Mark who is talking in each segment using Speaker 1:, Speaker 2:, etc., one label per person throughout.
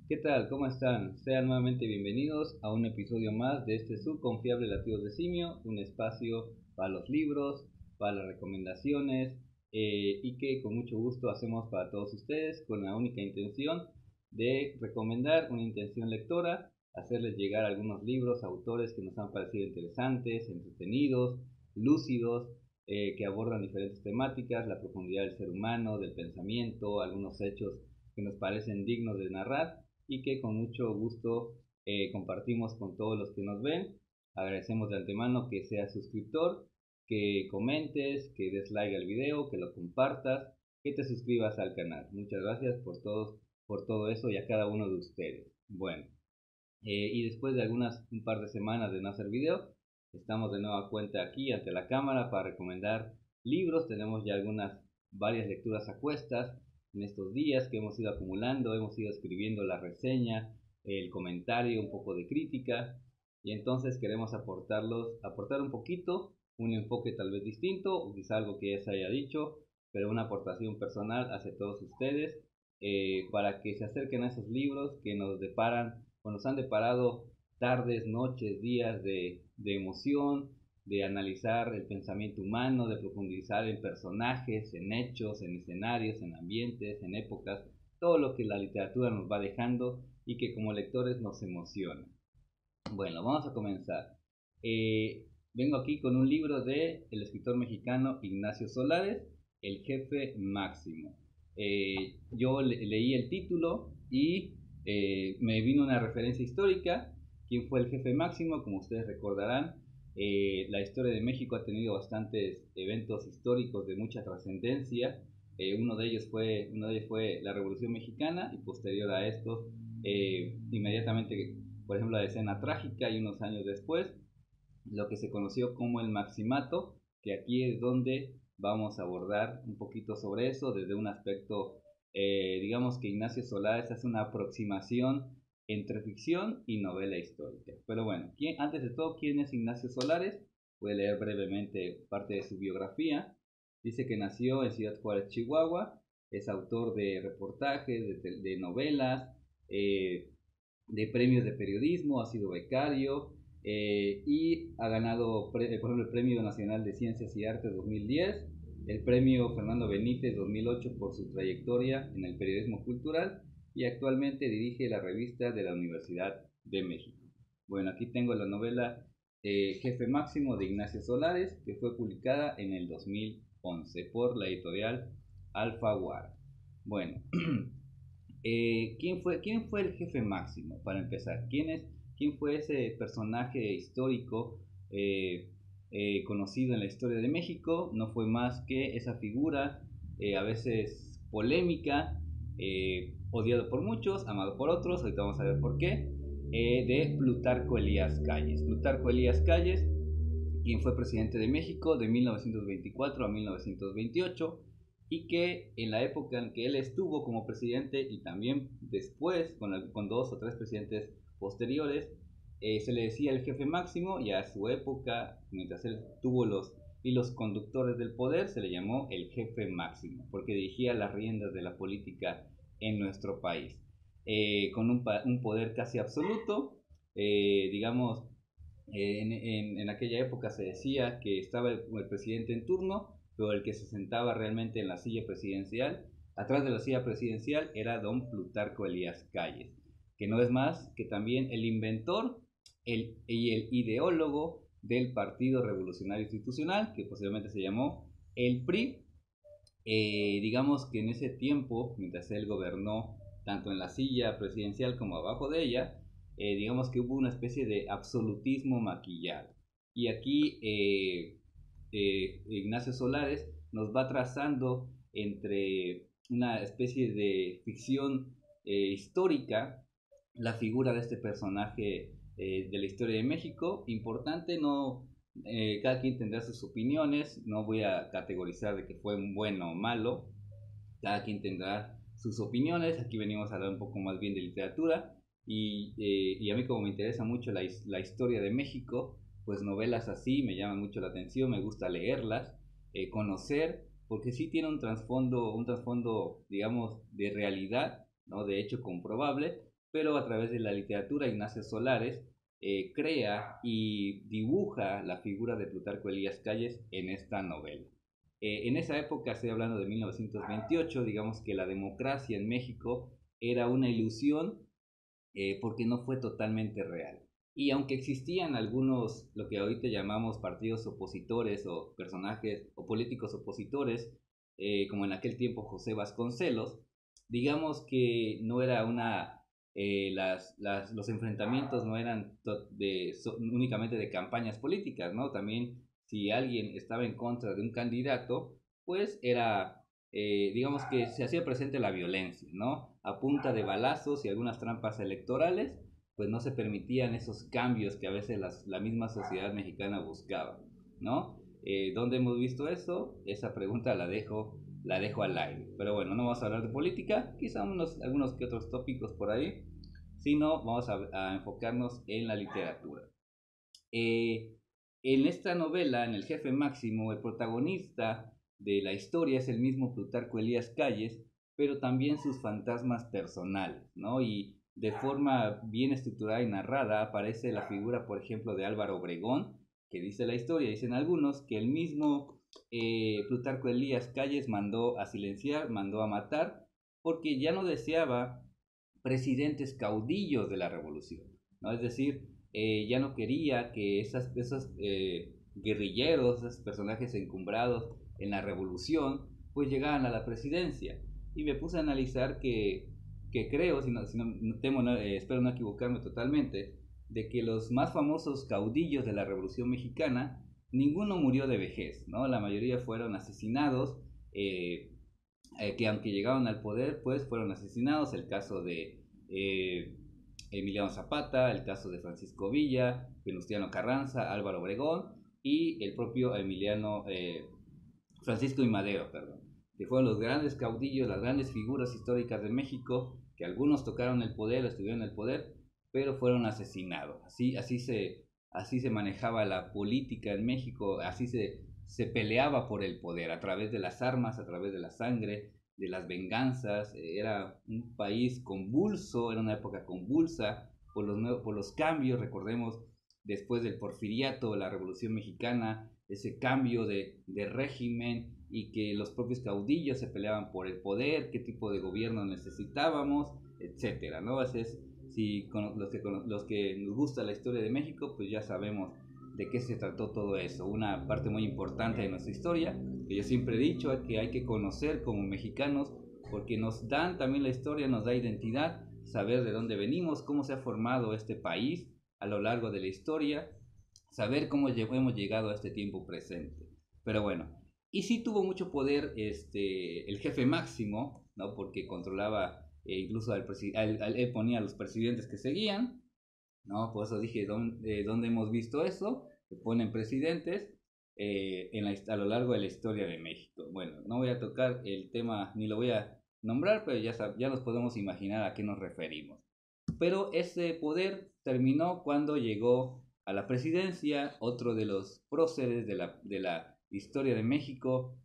Speaker 1: ¿Qué tal? ¿Cómo están? Sean nuevamente bienvenidos a un episodio más de este subconfiable Latidos de Simio, un espacio para los libros, para las recomendaciones y que con mucho gusto hacemos para todos ustedes con la única intención de recomendar una intención lectora, hacerles llegar algunos libros, autores que nos han parecido interesantes, entretenidos, lúcidos, que abordan diferentes temáticas, la profundidad del ser humano, del pensamiento, algunos hechos que nos parecen dignos de narrar y que con mucho gusto compartimos con todos los que nos ven. Agradecemos de antemano que seas suscriptor, que comentes, que des like al video, que lo compartas, que te suscribas al canal. Muchas gracias por todo eso y a cada uno de ustedes. Bueno, y después de un par de semanas de no hacer video, estamos de nueva cuenta aquí ante la cámara para recomendar libros. Tenemos ya varias lecturas a cuestas en estos días que hemos ido acumulando, hemos ido escribiendo la reseña, el comentario, un poco de crítica, y entonces queremos aportar un poquito, un enfoque tal vez distinto, o quizá algo que ya se haya dicho, pero una aportación personal hacia todos ustedes, para que se acerquen a esos libros que nos deparan o nos han deparado tardes, noches, días de emoción, de analizar el pensamiento humano, de profundizar en personajes, en hechos, en escenarios, en ambientes, en épocas, todo lo que la literatura nos va dejando y que como lectores nos emociona. Bueno, vamos a comenzar. Vengo aquí con un libro de el escritor mexicano Ignacio Solares, El jefe máximo. Yo leí el título y me vino una referencia histórica. ¿Quién fue el jefe máximo? Como ustedes recordarán, la historia de México ha tenido bastantes eventos históricos de mucha trascendencia. Uno de ellos fue la Revolución Mexicana y posterior a esto, inmediatamente, por ejemplo, la escena trágica y unos años después, lo que se conoció como el Maximato, que aquí es donde vamos a abordar un poquito sobre eso desde un aspecto, digamos que Ignacio Solares hace una aproximación entre ficción y novela histórica. Pero bueno, antes de todo, ¿quién es Ignacio Solares? Voy a leer brevemente parte de su biografía. Dice que nació en Ciudad Juárez, Chihuahua, es autor de reportajes, de novelas, de premios de periodismo, ha sido becario, y ha ganado, por ejemplo, el Premio Nacional de Ciencias y Artes 2010, el Premio Fernando Benítez 2008 por su trayectoria en el periodismo cultural y actualmente dirige la revista de la Universidad de México. Bueno, aquí tengo la novela Jefe Máximo de Ignacio Solares, que fue publicada en el 2011 por la editorial Alfaguara. Bueno, ¿quién fue el jefe máximo? Para empezar, ¿quién fue ese personaje histórico conocido en la historia de México? No fue más que esa figura, a veces polémica, odiado por muchos, amado por otros, ahorita vamos a ver por qué, de Plutarco Elías Calles. Plutarco Elías Calles, quien fue presidente de México de 1924 a 1928, y que en la época en que él estuvo como presidente y también después con dos o tres presidentes posteriores, se le decía el jefe máximo, y a su época, mientras él tuvo los hilos conductores del poder, se le llamó el jefe máximo, porque dirigía las riendas de la política en nuestro país, con un poder casi absoluto, digamos. En aquella época se decía que estaba el presidente en turno, pero el que se sentaba realmente en la silla presidencial, atrás de la silla presidencial, era don Plutarco Elías Calles, que no es más que también el inventor y el ideólogo del Partido Revolucionario Institucional, que posteriormente se llamó el PRI. Digamos que en ese tiempo, mientras él gobernó tanto en la silla presidencial como abajo de ella, digamos que hubo una especie de absolutismo maquillado. Y aquí Ignacio Solares nos va trazando entre una especie de ficción histórica la figura de este personaje de la historia de México. Importante, no, cada quien tendrá sus opiniones, no voy a categorizar de que fue un bueno o malo, cada quien tendrá sus opiniones, aquí venimos a hablar un poco más bien de literatura, y a mí como me interesa mucho la historia de México, pues novelas así me llaman mucho la atención, me gusta leerlas, conocer, porque sí tiene un trasfondo, digamos, de realidad, ¿no? De hecho comprobable, pero a través de la literatura Ignacio Solares crea y dibuja la figura de Plutarco Elías Calles en esta novela. En esa época, estoy hablando de 1928, digamos que la democracia en México era una ilusión porque no fue totalmente real. Y aunque existían algunos, lo que ahorita llamamos partidos opositores o personajes o políticos opositores, como en aquel tiempo José Vasconcelos, digamos que no era los enfrentamientos no eran únicamente de campañas políticas, ¿no? También si alguien estaba en contra de un candidato, pues era, digamos que se hacía presente la violencia, ¿no? A punta de balazos y algunas trampas electorales, pues no se permitían esos cambios que a veces la misma sociedad mexicana buscaba, ¿no? ¿Dónde hemos visto eso? Esa pregunta la dejo al aire. Pero bueno, no vamos a hablar de política, quizá algunos que otros tópicos por ahí, sino vamos a enfocarnos en la literatura. Eh, en esta novela, en El Jefe Máximo, el protagonista de la historia es el mismo Plutarco Elías Calles, pero también sus fantasmas personales, ¿no? Y de forma bien estructurada y narrada aparece la figura, por ejemplo, de Álvaro Obregón, que dice la historia, dicen algunos, que el mismo Plutarco Elías Calles mandó a silenciar, mandó a matar, porque ya no deseaba presidentes caudillos de la revolución, ¿no? Es decir, ya no quería que esos guerrilleros, esos personajes encumbrados en la revolución, pues llegaran a la presidencia. Y me puse a analizar que creo, si no temo, espero no equivocarme totalmente, de que los más famosos caudillos de la revolución mexicana, ninguno murió de vejez, ¿no? La mayoría fueron asesinados, que aunque llegaron al poder, pues fueron asesinados. El caso de Emiliano Zapata, el caso de Francisco Villa, Venustiano Carranza, Álvaro Obregón y el propio Francisco y Madero, perdón, que fueron los grandes caudillos, las grandes figuras históricas de México, que algunos tocaron el poder, estuvieron en el poder, pero fueron asesinados. Así se manejaba la política en México, se peleaba por el poder a través de las armas, a través de la sangre, de las venganzas. Era un país convulso, era una época convulsa por los cambios. Recordemos, después del porfiriato, la Revolución Mexicana, ese cambio de régimen, y que los propios caudillos se peleaban por el poder, qué tipo de gobierno necesitábamos, etcétera, ¿no? Así es, si los que nos gusta la historia de México, pues ya sabemos de qué se trató todo eso. Una parte muy importante de nuestra historia, que yo siempre he dicho que hay que conocer como mexicanos, porque nos dan también la historia, nos da identidad, saber de dónde venimos, cómo se ha formado este país a lo largo de la historia, saber cómo hemos llegado a este tiempo presente. Pero bueno, y sí tuvo mucho poder el jefe máximo, ¿no? Porque controlaba, incluso él ponía a los presidentes que seguían, ¿no? Por eso dije, ¿dónde hemos visto eso? Se ponen presidentes a lo largo de la historia de México. Bueno, no voy a tocar el tema, ni lo voy a nombrar, pero ya nos podemos imaginar a qué nos referimos. Pero ese poder terminó cuando llegó a la presidencia otro de los próceres de la historia de México,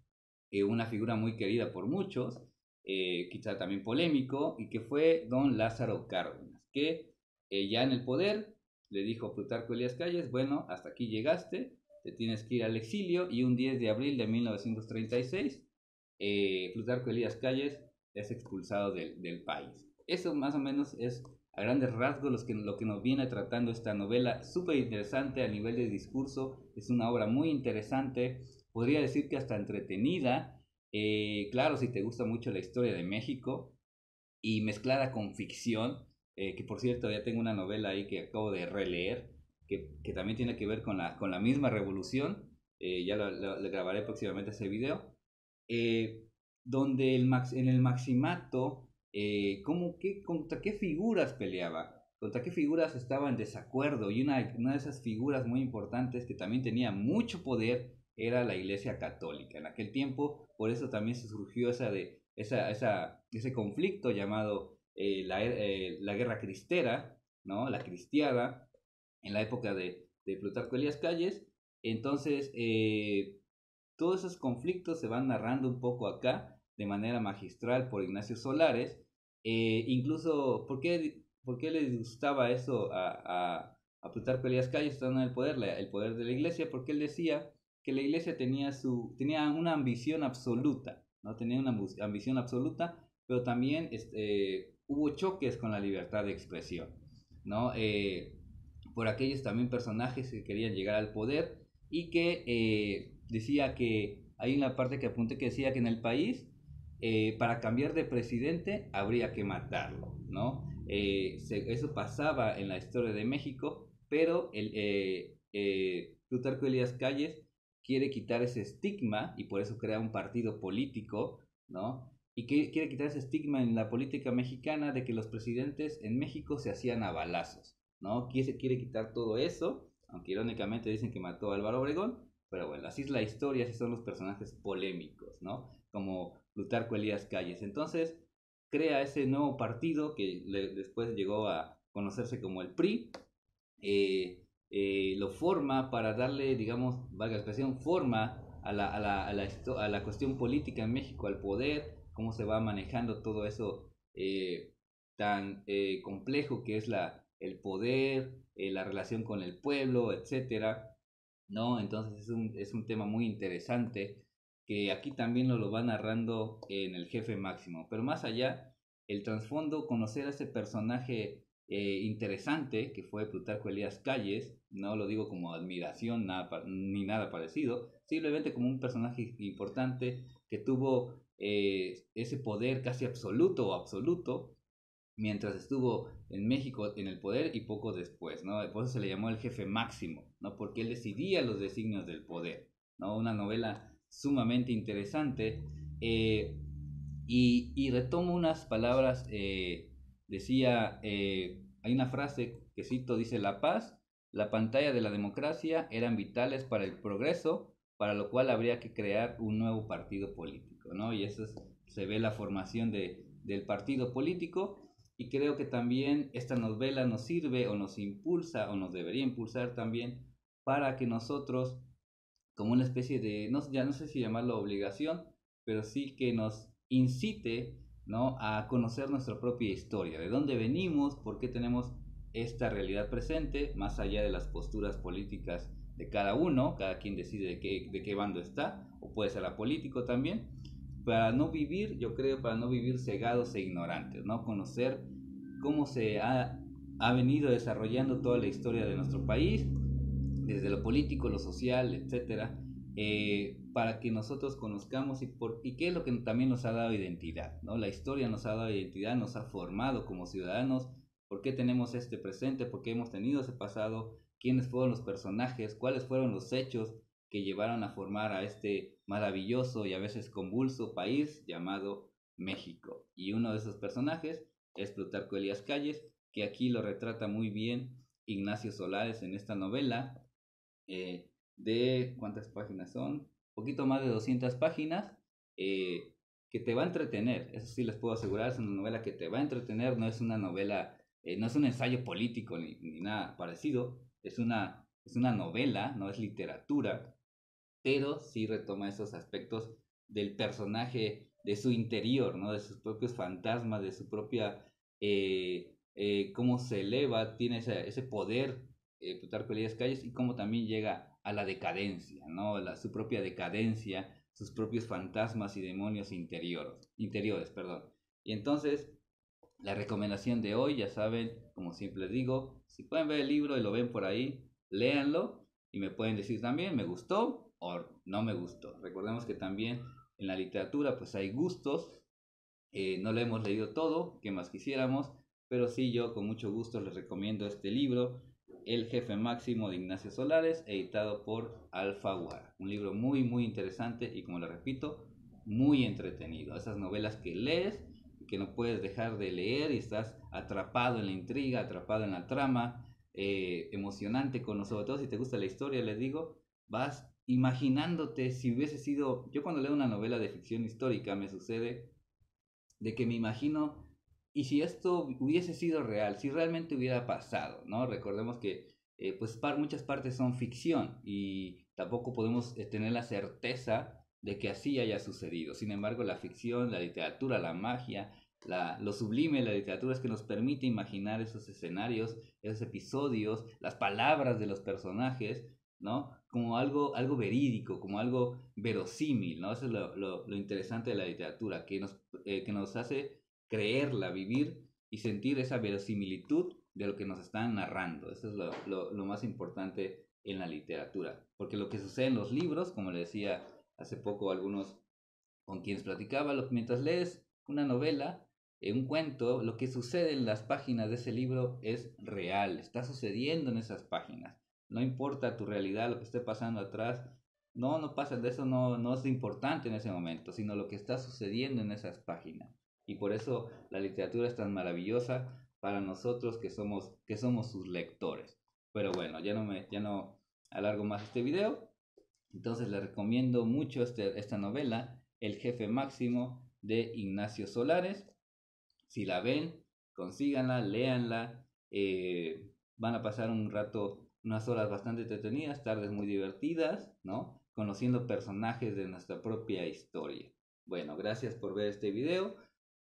Speaker 1: una figura muy querida por muchos, quizá también polémico, y que fue don Lázaro Cárdenas, que ya en el poder le dijo a Plutarco Elías Calles, bueno, hasta aquí llegaste, te tienes que ir al exilio. Y un 10 de abril de 1936, Plutarco Elías Calles es expulsado del país. Eso más o menos es a grandes rasgos lo que nos viene tratando esta novela, súper interesante a nivel de discurso. Es una obra muy interesante, podría decir que hasta entretenida. Claro, si te gusta mucho la historia de México y mezclada con ficción, que por cierto ya tengo una novela ahí que acabo de releer, que también tiene que ver con la misma revolución. Ya le grabaré próximamente ese video, donde en el Maximato, contra qué figuras peleaba, contra qué figuras estaba en desacuerdo. Y una de esas figuras muy importantes que también tenía mucho poder era la Iglesia Católica. En aquel tiempo, por eso también se surgió ese conflicto llamado la Guerra Cristera, ¿no? La Cristiada, en la época de Plutarco Elías Calles. Entonces, todos esos conflictos se van narrando un poco acá de manera magistral por Ignacio Solares. Incluso, ¿por qué por qué les gustaba eso a Plutarco Elías Calles estando en el poder, el poder de la iglesia? Porque él decía que la iglesia tenía una ambición absoluta, ¿no? Tenía una ambición absoluta, pero también hubo choques con la libertad de expresión, ¿no? Por aquellos también personajes que querían llegar al poder y que decía que, hay una parte que apunté que decía que en el país, para cambiar de presidente habría que matarlo, ¿no? Eso pasaba en la historia de México, pero Plutarco Elías Calles quiere quitar ese estigma y por eso crea un partido político, ¿no? Y que quiere quitar ese estigma en la política mexicana de que los presidentes en México se hacían a balazos, ¿no? Quiere quitar todo eso, aunque irónicamente dicen que mató a Álvaro Obregón, pero bueno, así es la historia, así son los personajes polémicos, ¿no? Como Plutarco Elías Calles. Entonces, crea ese nuevo partido que después llegó a conocerse como el PRI, lo forma para darle, digamos, valga la expresión, forma a la cuestión política en México, al poder, cómo se va manejando todo eso tan complejo que es el poder, la relación con el pueblo, etcétera, ¿no? Entonces es un tema muy interesante que aquí también lo va narrando en el jefe máximo, pero más allá, el trasfondo, conocer a ese personaje interesante que fue Plutarco Elías Calles, no lo digo como admiración ni nada parecido, simplemente como un personaje importante que tuvo ese poder casi absoluto o absoluto mientras estuvo en México en el poder y poco después, ¿no? Por eso se le llamó el jefe máximo, ¿no? Porque él decidía los designios del poder, ¿no? Una novela sumamente interesante y retomo unas palabras, decía, hay una frase que cito, dice, la paz, la pantalla de la democracia eran vitales para el progreso, para lo cual habría que crear un nuevo partido político, ¿no? Y eso se ve la formación del partido político y creo que también esta novela nos sirve o nos impulsa o nos debería impulsar también para que nosotros, como una especie de, no, ya no sé si llamarlo obligación, pero sí que nos incite, ¿no? A conocer nuestra propia historia, de dónde venimos, por qué tenemos esta realidad presente, más allá de las posturas políticas de cada uno, cada quien decide de qué bando está, o puede ser apolítico también, para no vivir, yo creo, para no vivir cegados e ignorantes, ¿no? Conocer cómo ha venido desarrollando toda la historia de nuestro país, desde lo político, lo social, etcétera, para que nosotros conozcamos y qué es lo que también nos ha dado identidad, ¿no? La historia nos ha dado identidad, nos ha formado como ciudadanos, por qué tenemos este presente, por qué hemos tenido ese pasado, quiénes fueron los personajes, cuáles fueron los hechos que llevaron a formar a este maravilloso y a veces convulso país llamado México. Y uno de esos personajes es Plutarco Elías Calles, que aquí lo retrata muy bien Ignacio Solares en esta novela, de cuántas páginas son, poquito más de 200 páginas, que te va a entretener, eso sí les puedo asegurar, es una novela que te va a entretener, no es una novela, no es un ensayo político ni nada parecido, es una novela, no es literatura, pero sí retoma esos aspectos del personaje, de su interior, ¿no? De sus propios fantasmas, de su propia, cómo se eleva, tiene ese poder, Plutarco Elías Calles, y cómo también llega a la decadencia, ¿no? Su propia decadencia, sus propios fantasmas y demonios interiores, perdón. Y entonces, la recomendación de hoy, ya saben, como siempre digo, si pueden ver el libro y lo ven por ahí, léanlo y me pueden decir también, me gustó o no me gustó. Recordemos que también en la literatura pues hay gustos, no lo hemos leído todo, que más quisiéramos, pero sí yo con mucho gusto les recomiendo este libro, El jefe máximo de Ignacio Solares, editado por Alfaguara. Un libro muy interesante y como lo repito, muy entretenido. Esas novelas que lees y que no puedes dejar de leer y estás atrapado en la intriga, atrapado en la trama, emocionante, sobre todo si te gusta la historia, les digo, vas imaginándote si hubiese sido, yo cuando leo una novela de ficción histórica me sucede de que me imagino, y si esto hubiese sido real, si realmente hubiera pasado, ¿no? Recordemos que pues muchas partes son ficción y tampoco podemos tener la certeza de que así haya sucedido. Sin embargo, la ficción, la literatura, la magia, lo sublime de la literatura es que nos permite imaginar esos escenarios, esos episodios, las palabras de los personajes, ¿no? Como algo verídico, como algo verosímil, ¿no? Eso es lo interesante de la literatura, que nos hace creerla, vivir y sentir esa verosimilitud de lo que nos están narrando. Eso es lo más importante en la literatura. Porque lo que sucede en los libros, como le decía hace poco a algunos con quienes platicaba, mientras lees una novela, un cuento, lo que sucede en las páginas de ese libro es real, está sucediendo en esas páginas. No importa tu realidad, lo que esté pasando atrás, no pasa de eso, no es importante en ese momento, sino lo que está sucediendo en esas páginas. Y por eso la literatura es tan maravillosa para nosotros que somos sus lectores. Pero bueno, ya no alargo más este video. Entonces les recomiendo mucho esta novela, El jefe máximo, de Ignacio Solares. Si la ven, consíganla, léanla. Van a pasar un rato, unas horas bastante entretenidas, tardes muy divertidas, ¿no? Conociendo personajes de nuestra propia historia. Bueno, gracias por ver este video.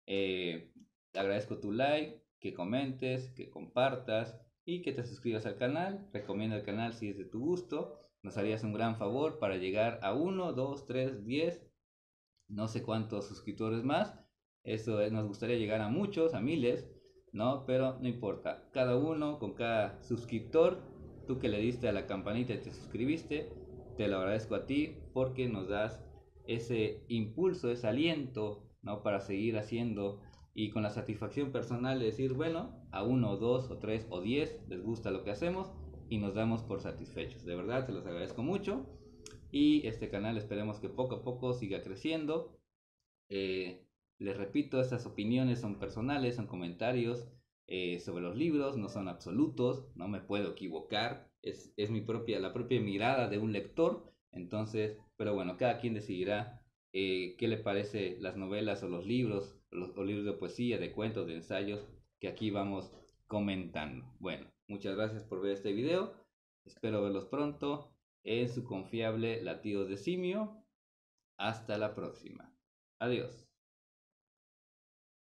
Speaker 1: Te agradezco tu like, que comentes, que compartas y que te suscribas al canal. Recomienda el canal si es de tu gusto. Nos harías un gran favor para llegar a 1, 2, 3, 10, no sé cuántos suscriptores más. Eso nos gustaría llegar a muchos, a miles, ¿no? Pero no importa. Cada uno, con cada suscriptor, tú que le diste a la campanita y te suscribiste, te lo agradezco a ti porque nos das ese impulso, ese aliento, ¿no? Para seguir haciendo y con la satisfacción personal de decir, bueno, a 1, 2 o 3 o 10 les gusta lo que hacemos y nos damos por satisfechos. De verdad, te los agradezco mucho y este canal esperemos que poco a poco siga creciendo. Les repito, estas opiniones son personales, son comentarios sobre los libros, no son absolutos, no me puedo equivocar, es la propia mirada de un lector. Entonces, pero bueno, cada quien decidirá qué le parece las novelas o los libros, o libros de poesía, de cuentos, de ensayos que aquí vamos comentando. Bueno, muchas gracias por ver este video, espero verlos pronto en su confiable Latidos de Simio. Hasta la próxima. Adiós.